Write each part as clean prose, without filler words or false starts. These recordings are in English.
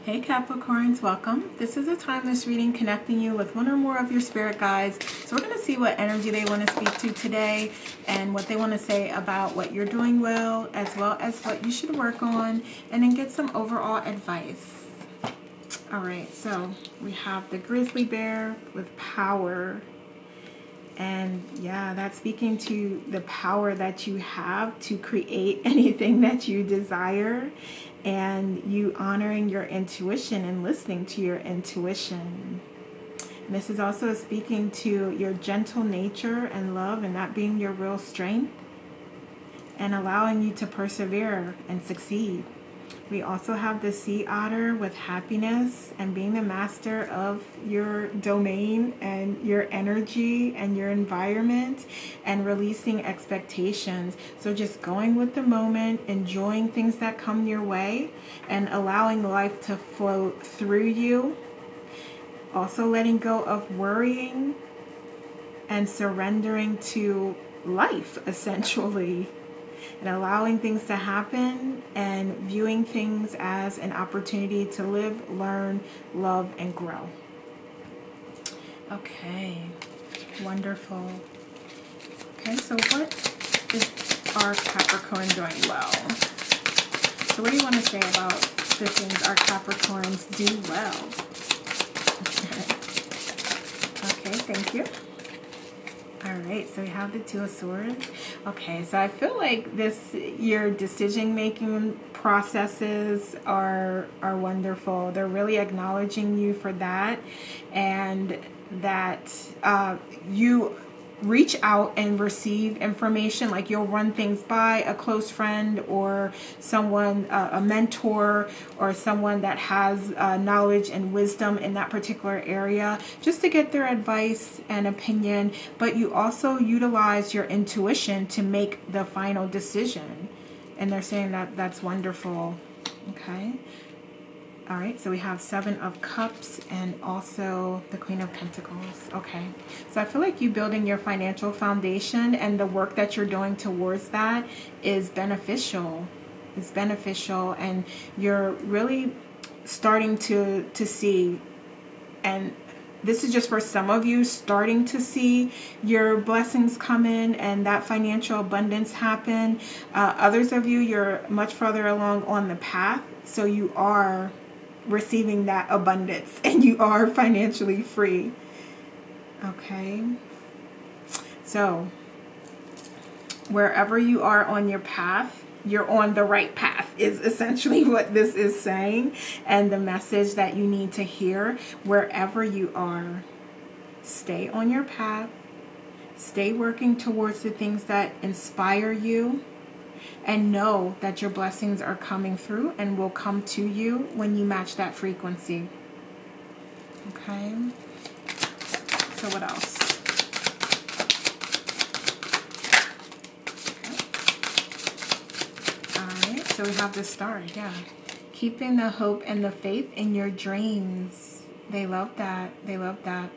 Hey Capricorns, welcome. This is a timeless reading connecting you with one or more of your spirit guides. So we're going to see what energy they want to speak to today and what they want to say about what you're doing well as what you should work on, and then get some overall advice. All right, so we have the grizzly bear with power. And yeah, that's speaking to the power that you have to create anything that you desire, and you honoring your intuition and listening to your intuition. And this is also speaking to your gentle nature and love, and that being your real strength, and allowing you to persevere and succeed. We also have the sea otter with happiness and being the master of your domain and your energy and your environment, and releasing expectations. So just going with the moment, enjoying things that come your way, and allowing life to flow through you. Also letting go of worrying and surrendering to life, essentially. And allowing things to happen and viewing things as an opportunity to live, learn, love, and grow. Okay, wonderful. Okay, so what is our Capricorn doing well? So what do you want to say about the things our Capricorns do well? Okay, thank you. All right, so we have the Two of Swords. Okay, so I feel like your decision-making processes are wonderful. They're really acknowledging you for that, and that you reach out and receive information. Like you'll run things by a close friend or someone, a mentor, or someone that has knowledge and wisdom in that particular area, just to get their advice and opinion. But you also utilize your intuition to make the final decision. And they're saying that that's wonderful. Okay. All right, so we have Seven of Cups and also the Queen of Pentacles. Okay, so I feel like you building your financial foundation and the work that you're doing towards that is beneficial. It's beneficial, and you're really starting to see, and this is just for some of you, starting to see your blessings come in and that financial abundance happen. Others of you, you're much further along on the path, so you are receiving that abundance and you are financially free. Okay, so wherever you are on your path, you're on the right path is essentially what this is saying, and the message that you need to hear. Wherever you are, stay on your path, stay working towards the things that inspire you, and know that your blessings are coming through and will come to you when you match that frequency. Okay. So what else? Okay. All right. So we have the Star. Yeah. Keeping the hope and the faith in your dreams. They love that. They love that.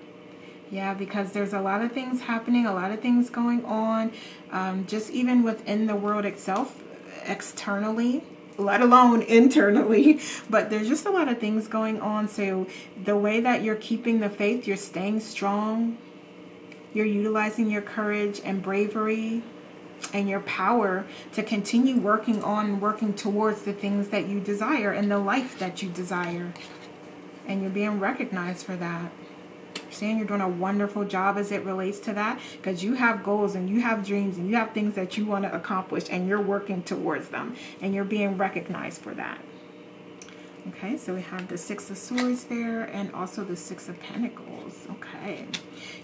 Yeah, because there's a lot of things happening, a lot of things going on, just even within the world itself, externally, let alone internally. But there's just a lot of things going on. So the way that you're keeping the faith, you're staying strong, you're utilizing your courage and bravery and your power to continue working towards the things that you desire and the life that you desire. And you're being recognized for that. Saying you're doing a wonderful job as it relates to that, because you have goals and you have dreams and you have things that you want to accomplish, and you're working towards them, and you're being recognized for that. Okay, so we have the Six of Swords there and also the Six of Pentacles. Okay,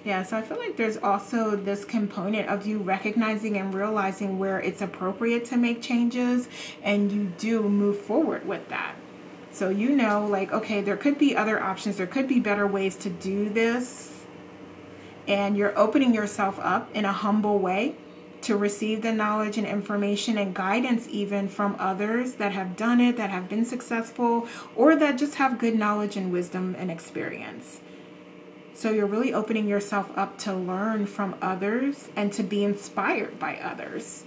yeah, so I feel like there's also this component of you recognizing and realizing where it's appropriate to make changes, and you do move forward with that. So you know, like, okay, there could be other options. There could be better ways to do this. And you're opening yourself up in a humble way to receive the knowledge and information and guidance even from others that have done it, that have been successful, or that just have good knowledge and wisdom and experience. So you're really opening yourself up to learn from others and to be inspired by others.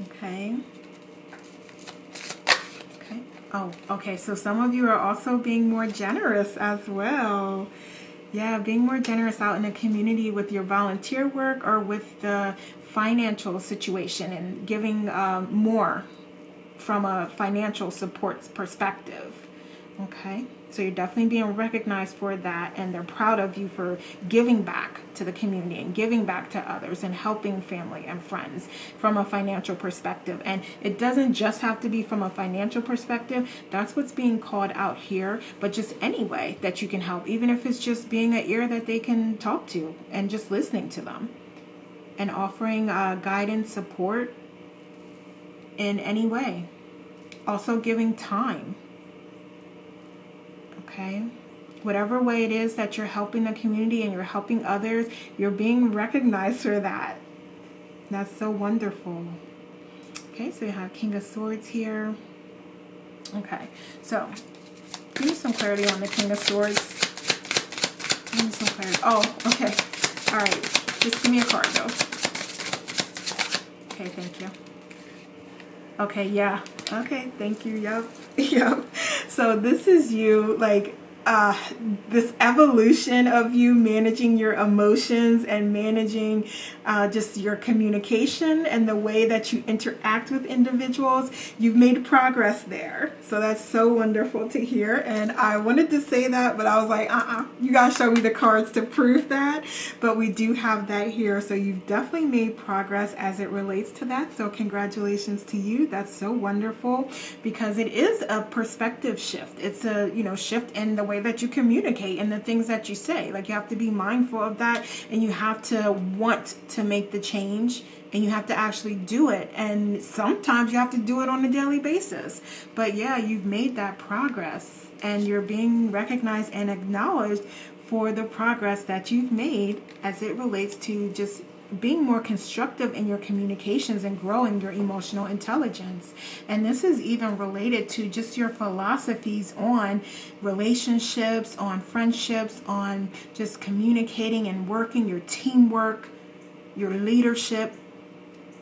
Okay. Oh, okay. So some of you are also being more generous as well. Yeah, being more generous out in the community with your volunteer work or with the financial situation and giving more from a financial support perspective. Okay, so you're definitely being recognized for that, and they're proud of you for giving back to the community and giving back to others and helping family and friends from a financial perspective. And it doesn't just have to be from a financial perspective. That's what's being called out here, but just any way that you can help, even if it's just being an ear that they can talk to and just listening to them and offering guidance, support in any way. Also giving time. Okay, whatever way it is that you're helping the community and you're helping others, you're being recognized for that. That's so wonderful. Okay, so you have King of Swords here. Okay, so give me some clarity on the King of Swords. Give me some clarity. Oh, okay. All right, just give me a card though. Okay, thank you. Okay, yeah. Okay, thank you. Yep. Yep. So this is you, like, this evolution of you managing your emotions and managing just your communication and the way that you interact with individuals. You've made progress there. So that's so wonderful to hear. And I wanted to say that, but I was like, you guys show me the cards to prove that. But we do have that here. So you've definitely made progress as it relates to that. So congratulations to you. That's so wonderful because it is a perspective shift. It's a, shift in the way that you communicate and the things that you say. Like, you have to be mindful of that, and you have to want to make the change, and you have to actually do it. And sometimes you have to do it on a daily basis. But yeah, you've made that progress, and you're being recognized and acknowledged for the progress that you've made as it relates to just being more constructive in your communications and growing your emotional intelligence. And this is even related to just your philosophies on relationships, on friendships, on just communicating and working, your teamwork, your leadership.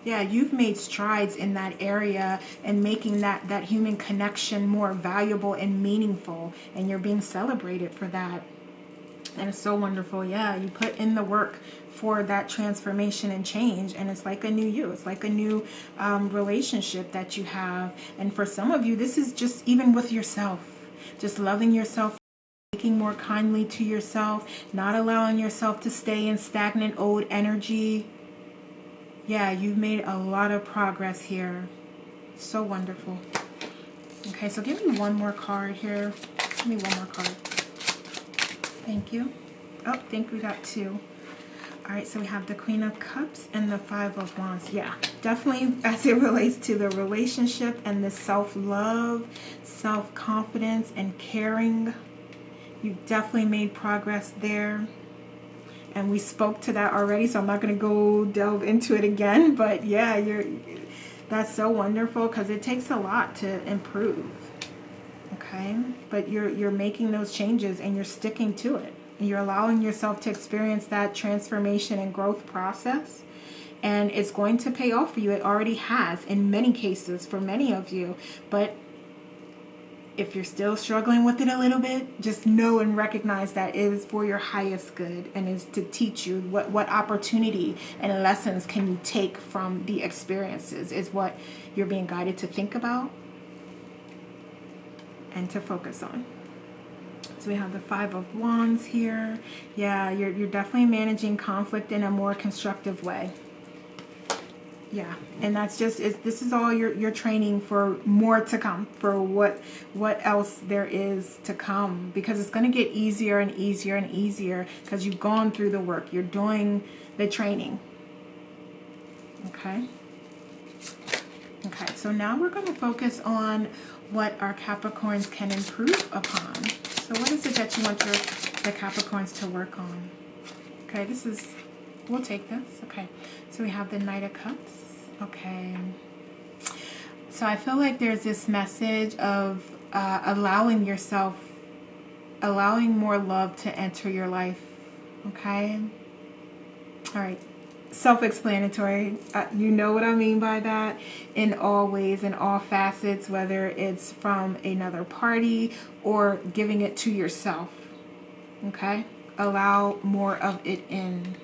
Yeah, you've made strides in that area and making that human connection more valuable and meaningful, and you're being celebrated for that. And it's so wonderful. Yeah, you put in the work for that transformation and change, and it's like a new you. It's like a new relationship that you have. And for some of you, this is just even with yourself, just loving yourself, taking more kindly to yourself, not allowing yourself to stay in stagnant old energy. Yeah, you've made a lot of progress here. So wonderful. Okay, so give me one more card here. Give me one more card. Thank you. Oh, I think we got two. All right, so we have the Queen of Cups and the Five of Wands. Yeah, definitely as it relates to the relationship and the self-love, self-confidence, and caring. You've definitely made progress there. And we spoke to that already, so I'm not going to go delve into it again. But yeah, that's so wonderful because it takes a lot to improve. Okay, but you're making those changes and you're sticking to it. You're allowing yourself to experience that transformation and growth process, and it's going to pay off for you. It already has in many cases for many of you. But if you're still struggling with it a little bit, just know and recognize that it is for your highest good and is to teach you what opportunity and lessons can you take from the experiences is what you're being guided to think about and to focus on. So we have the Five of Wands here. Yeah, you're definitely managing conflict in a more constructive way. Yeah, and that's just, this is all your training for more to come, for what else there is to come, because it's going to get easier and easier and easier because you've gone through the work. You're doing the training. Okay. Okay, so now we're going to focus on what our Capricorns can improve upon. So what is it that you want the Capricorns to work on? Okay, we'll take this. Okay, so we have the Knight of Cups. Okay, so I feel like there's this message of allowing more love to enter your life. Okay, all right. self-explanatory. You know what I mean by that. In all ways, in all facets, whether it's from another party or giving it to yourself. Okay? Allow more of it in.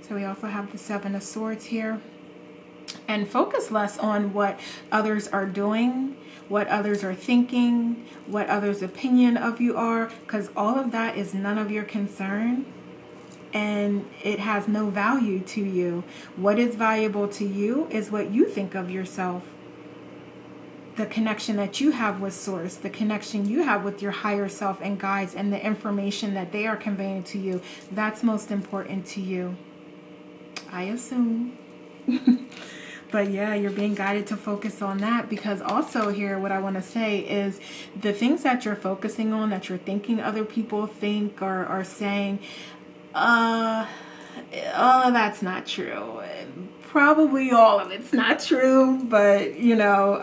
So we also have the Seven of Swords here. And focus less on what others are doing, what others are thinking, what others' opinion of you are, because all of that is none of your concern. And it has no value to you. What is valuable to you is what you think of yourself. The connection that you have with Source, the connection you have with your higher self and guides, and the information that they are conveying to you. That's most important to you, I assume. But yeah, you're being guided to focus on that, because also here what I want to say is the things that you're focusing on, that you're thinking other people think or are saying, all of that's not true. Probably all of it's not true, but you know,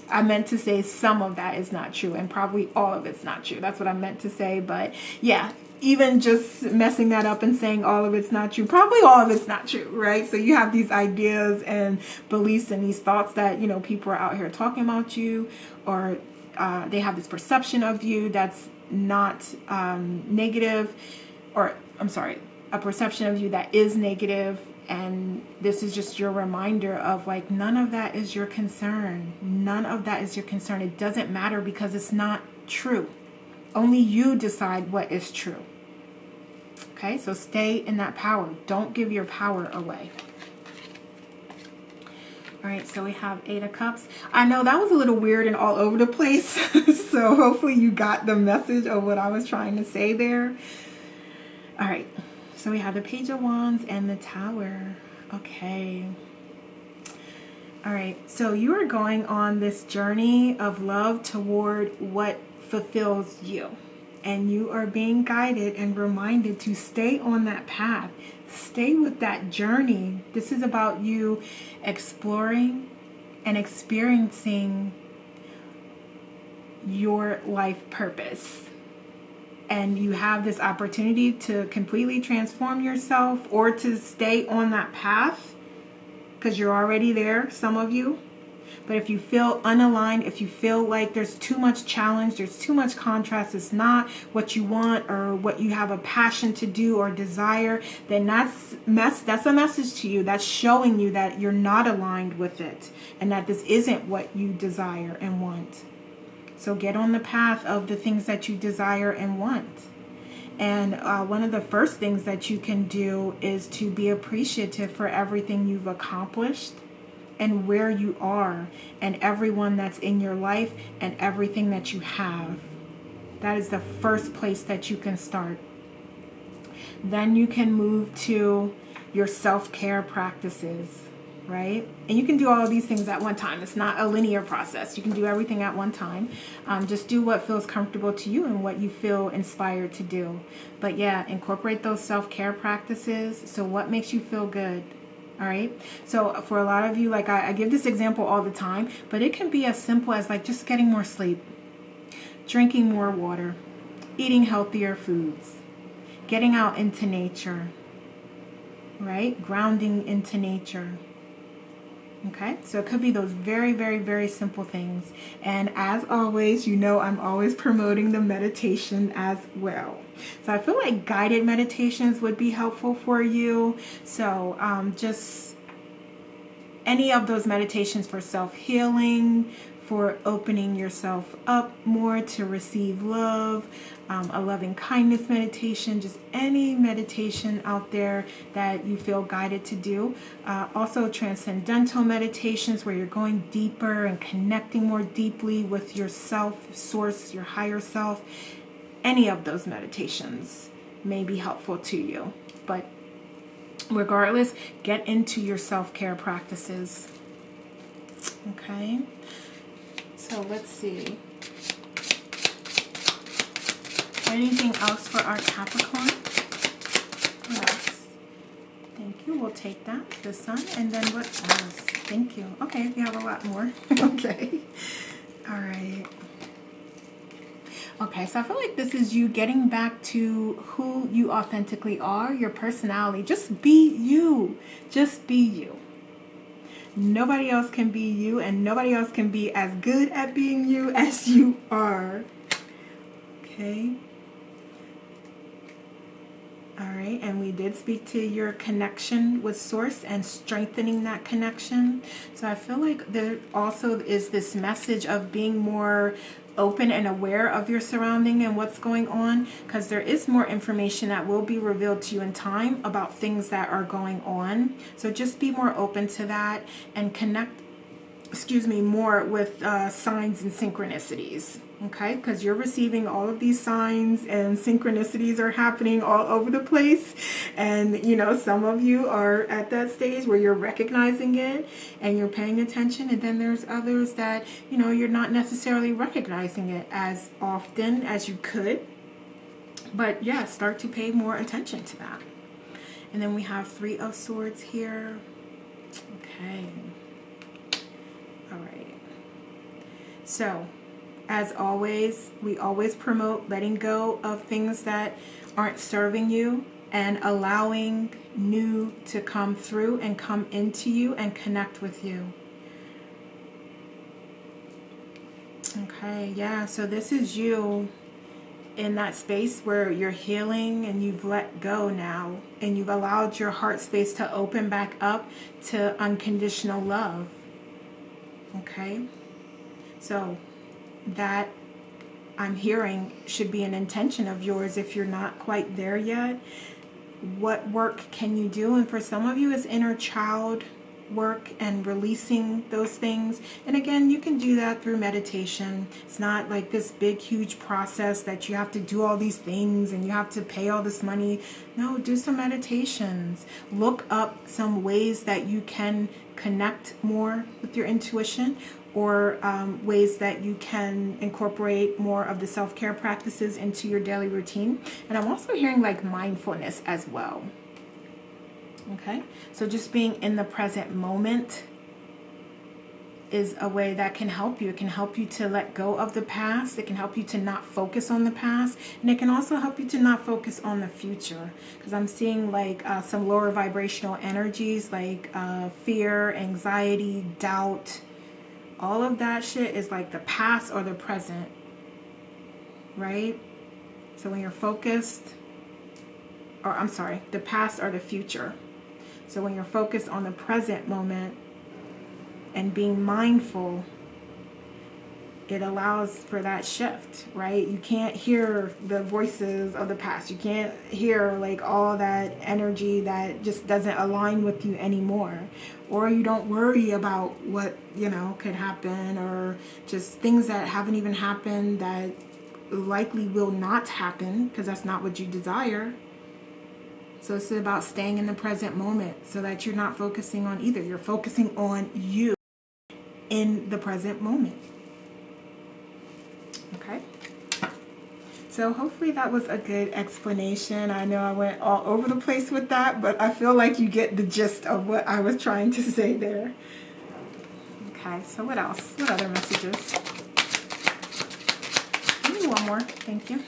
I meant to say some of that is not true, and probably all of it's not true. That's what I meant to say. But yeah, even just messing that up and saying all of it's not true, probably all of it's not true, right? So you have these ideas and beliefs and these thoughts that, you know, people are out here talking about you, or they have this perception of you that's not negative, or I'm sorry, a perception of you that is negative. And this is just your reminder of like, none of that is your concern. None of that is your concern. It doesn't matter, because it's not true. Only you decide what is true. Okay, so stay in that power. Don't give your power away. All right, so we have Eight of Cups. I know that was a little weird and all over the place. So hopefully you got the message of what I was trying to say there. All right, so we have the Page of Wands and the Tower. Okay. All right, so you are going on this journey of love toward what fulfills you. And you are being guided and reminded to stay on that path. Stay with that journey. This is about you exploring and experiencing your life purpose. And you have this opportunity to completely transform yourself, or to stay on that path, because you're already there, some of you. But if you feel unaligned, if you feel like there's too much challenge, there's too much contrast, it's not what you want or what you have a passion to do or desire, then that's a message to you. That's showing you that you're not aligned with it, and that this isn't what you desire and want. So get on the path of the things that you desire and want. And one of the first things that you can do is to be appreciative for everything you've accomplished, and where you are, and everyone that's in your life, and everything that you have. That is the first place that you can start. Then you can move to your self-care practices, right? And you can do all of these things at one time. It's not a linear process. You can do everything at one time. Just do what feels comfortable to you and what you feel inspired to do. But yeah, incorporate those self-care practices. So what makes you feel good? All right. So for a lot of you, like I give this example all the time, but it can be as simple as like just getting more sleep, drinking more water, eating healthier foods, getting out into nature, right? Grounding into nature. Okay, so it could be those very, very, very simple things. And as always, you know, I'm always promoting the meditation as well. So I feel like guided meditations would be helpful for you. So just any of those meditations for self-healing, for opening yourself up more to receive love, a loving kindness meditation, just any meditation out there that you feel guided to do. Also transcendental meditations where you're going deeper and connecting more deeply with yourself, source, your higher self. Any of those meditations may be helpful to you. But regardless, get into your self-care practices. Okay. So let's see. Anything else for our Capricorn? Yes. Thank you. We'll take that. The Sun. And then what else? Thank you. Okay, we have a lot more. Okay. All right. Okay, so I feel like this is you getting back to who you authentically are, your personality. Just be you. Just be you. Nobody else can be you, and nobody else can be as good at being you as you are. Okay. All right, and we did speak to your connection with Source and strengthening that connection. So I feel like there also is this message of being more open and aware of your surrounding and what's going on, because there is more information that will be revealed to you in time about things that are going on. So just be more open to that and connect, more with signs and synchronicities. Okay, because you're receiving all of these signs and synchronicities are happening all over the place. And, some of you are at that stage where you're recognizing it and you're paying attention. And then there's others that, you're not necessarily recognizing it as often as you could. But yeah, start to pay more attention to that. And then we have 3 of Swords here. Okay. All right. So, as always, we always promote letting go of things that aren't serving you and allowing new to come through and come into you and connect with you. Okay, yeah, so this is you in that space where you're healing and you've let go now and you've allowed your heart space to open back up to unconditional love. Okay, so that I'm hearing should be an intention of yours if you're not quite there yet. What work can you do? And for some of you, it's inner child work and releasing those things. And again, you can do that through meditation. It's not like this big, huge process that you have to do all these things and you have to pay all this money. No, do some meditations. Look up some ways that you can connect more with your intuition, or ways that you can incorporate more of the self-care practices into your daily routine. And I'm also hearing like mindfulness as well. Okay, so just being in the present moment is a way that can help you. It can help you to let go of the past. It can help you to not focus on the past. And it can also help you to not focus on the future. Because I'm seeing like some lower vibrational energies like fear, anxiety, doubt. All of that shit is like the past or the present, right? So when you're focused, or I'm sorry, the past or the future. So when you're focused on the present moment and being mindful, it allows for that shift, right? You can't hear the voices of the past. You can't hear like all that energy that just doesn't align with you anymore. Or you don't worry about what, could happen, or just things that haven't even happened that likely will not happen because that's not what you desire. So it's about staying in the present moment so that you're not focusing on either. You're focusing on you in the present moment. Okay, so hopefully that was a good explanation. I know I went all over the place with that, but I feel like you get the gist of what I was trying to say there. Okay, so what else? What other messages? Give me one more, thank you.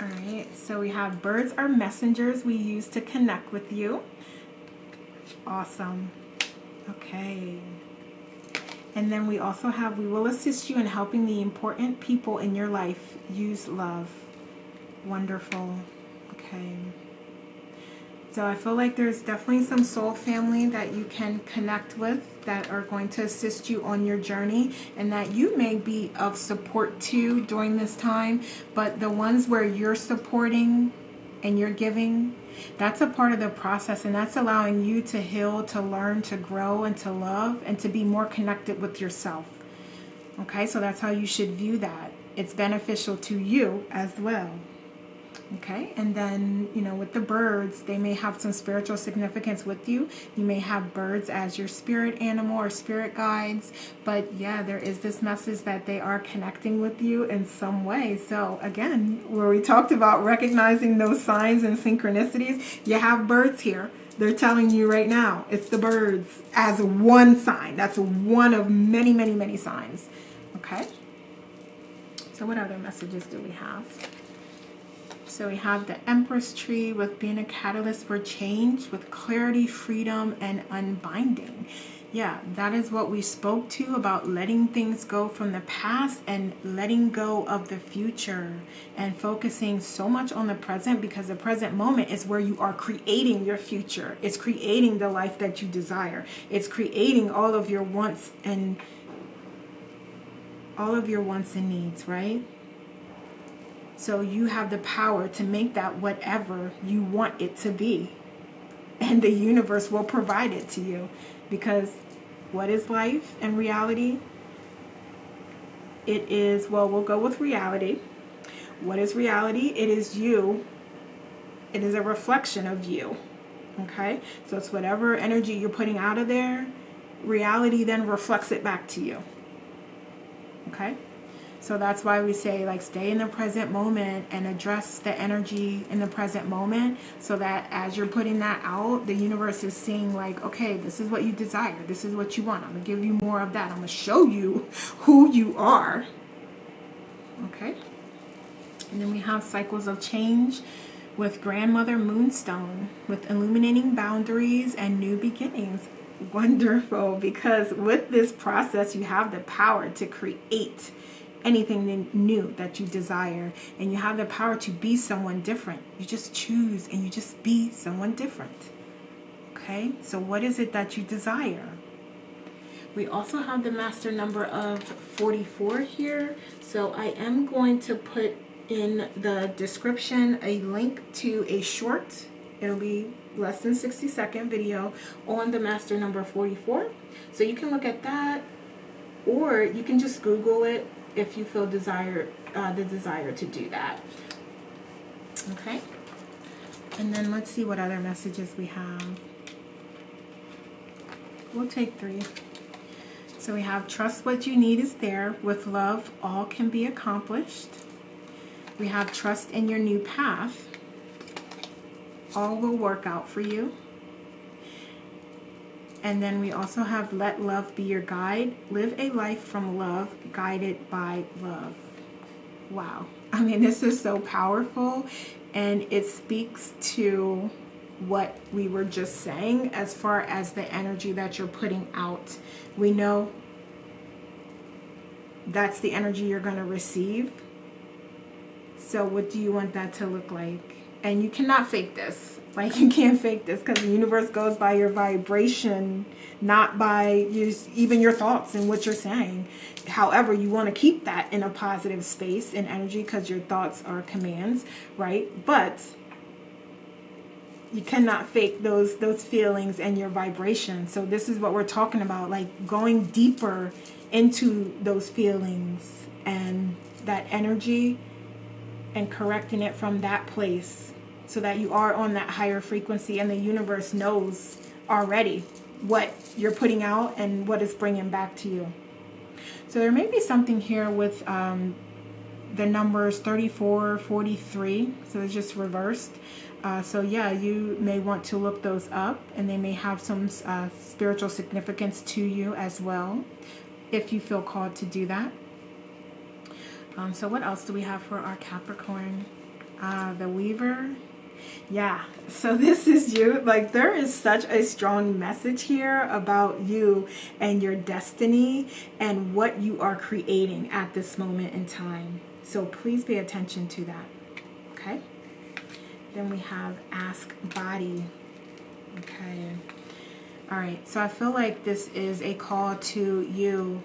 All right, so we have birds are messengers we use to connect with you. Awesome. Okay. And then we also have, we will assist you in helping the important people in your life use love. Wonderful. Okay. So I feel like there's definitely some soul family that you can connect with that are going to assist you on your journey and that you may be of support to during this time. But the ones where you're supporting and you're giving, that's a part of the process, and that's allowing you to heal, to learn, to grow, and to love, and to be more connected with yourself. Okay, so that's how you should view that. It's beneficial to you as well. Okay, and then, with the birds, they may have some spiritual significance with you. You may have birds as your spirit animal or spirit guides. But yeah, there is this message that they are connecting with you in some way. So again, where we talked about recognizing those signs and synchronicities, you have birds here. They're telling you right now, it's the birds as one sign. That's one of many, many, many signs. Okay. So what other messages do we have? So we have the Empress tree with being a catalyst for change, with clarity, freedom, and unbinding. Yeah, that is what we spoke to about letting things go from the past and letting go of the future and focusing so much on the present, because the present moment is where you are creating your future. It's creating the life that you desire. It's creating all of your wants and needs, right? So you have the power to make that whatever you want it to be. And the universe will provide it to you. Because what is life and reality? It is, well, we'll go with reality. What is reality? It is you. It is a reflection of you. Okay? So it's whatever energy you're putting out of there, reality then reflects it back to you. Okay? So that's why we say, like, stay in the present moment and address the energy in the present moment, so that as you're putting that out, the universe is seeing, like, okay, this is what you desire. This is what you want. I'm going to give you more of that. I'm going to show you who you are. Okay? And then we have cycles of change with Grandmother Moonstone, with illuminating boundaries and new beginnings. Wonderful, because with this process, you have the power to create anything new that you desire, and you have the power to be someone different. You just choose and you just be someone different. Okay, so what is it that you desire? We also have the master number of 44 here, so I am going to put in the description a link to a short, it'll be less than 60-second video on the master number 44, so you can look at that, or you can just Google it if you feel the desire to do that. Okay, and then let's see what other messages we have. We'll take 3. So we have trust what you need is there. With love, all can be accomplished. We have trust in your new path. All will work out for you. And then we also have let love be your guide. Live a life from love, guided by love. Wow. I mean, this is so powerful, and it speaks to what we were just saying as far as the energy that you're putting out. We know that's the energy you're going to receive. So what do you want that to look like? And you cannot fake this. Like, you can't fake this, because the universe goes by your vibration, not by even your thoughts and what you're saying. However, you want to keep that in a positive space and energy, because your thoughts are commands, right? But you cannot fake those feelings and your vibration. So this is what we're talking about, like going deeper into those feelings and that energy and correcting it from that place, so that you are on that higher frequency, and the universe knows already what you're putting out and what it's bringing back to you. So there may be something here with the numbers 34, 43, so it's just reversed. So yeah, you may want to look those up, and they may have some spiritual significance to you as well, if you feel called to do that. So what else do we have for our Capricorn? The Weaver. Yeah, so this is you. Like, there is such a strong message here about you and your destiny and what you are creating at this moment in time. So please pay attention to that. Okay. Then we have Ask Body. Okay. All right. So I feel like this is a call to you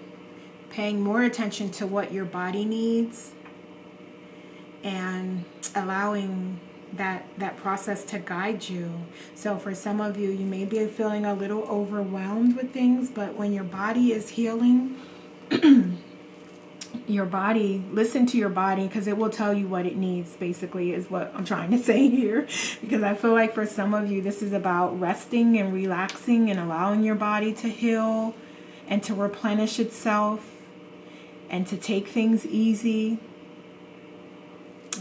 paying more attention to what your body needs and allowing that process to guide you. So for some of you, you may be feeling a little overwhelmed with things, but when your body is healing, your body, listen to your body, because it will tell you what it needs, basically, is what I'm trying to say here. Because I feel like for some of you, this is about resting and relaxing and allowing your body to heal and to replenish itself and to take things easy.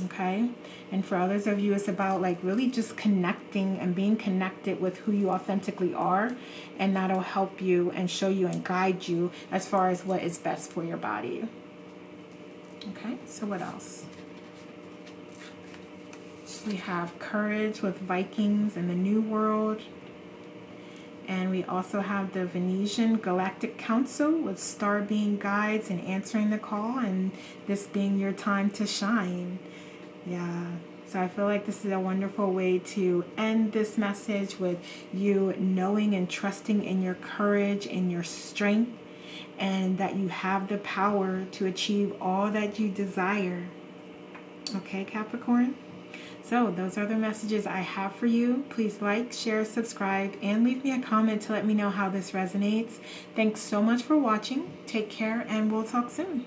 Okay? And for others of you, it's about like really just connecting and being connected with who you authentically are, and that'll help you and show you and guide you as far as what is best for your body. Okay, so what else? We have courage with Vikings and the New World. And we also have the Venetian Galactic Council with star being guides and answering the call, and this being your time to shine. Yeah. So I feel like this is a wonderful way to end this message with you knowing and trusting in your courage and your strength, and that you have the power to achieve all that you desire. Okay, Capricorn? So those are the messages I have for you. Please like, share, subscribe, and leave me a comment to let me know how this resonates. Thanks so much for watching. Take care, and we'll talk soon.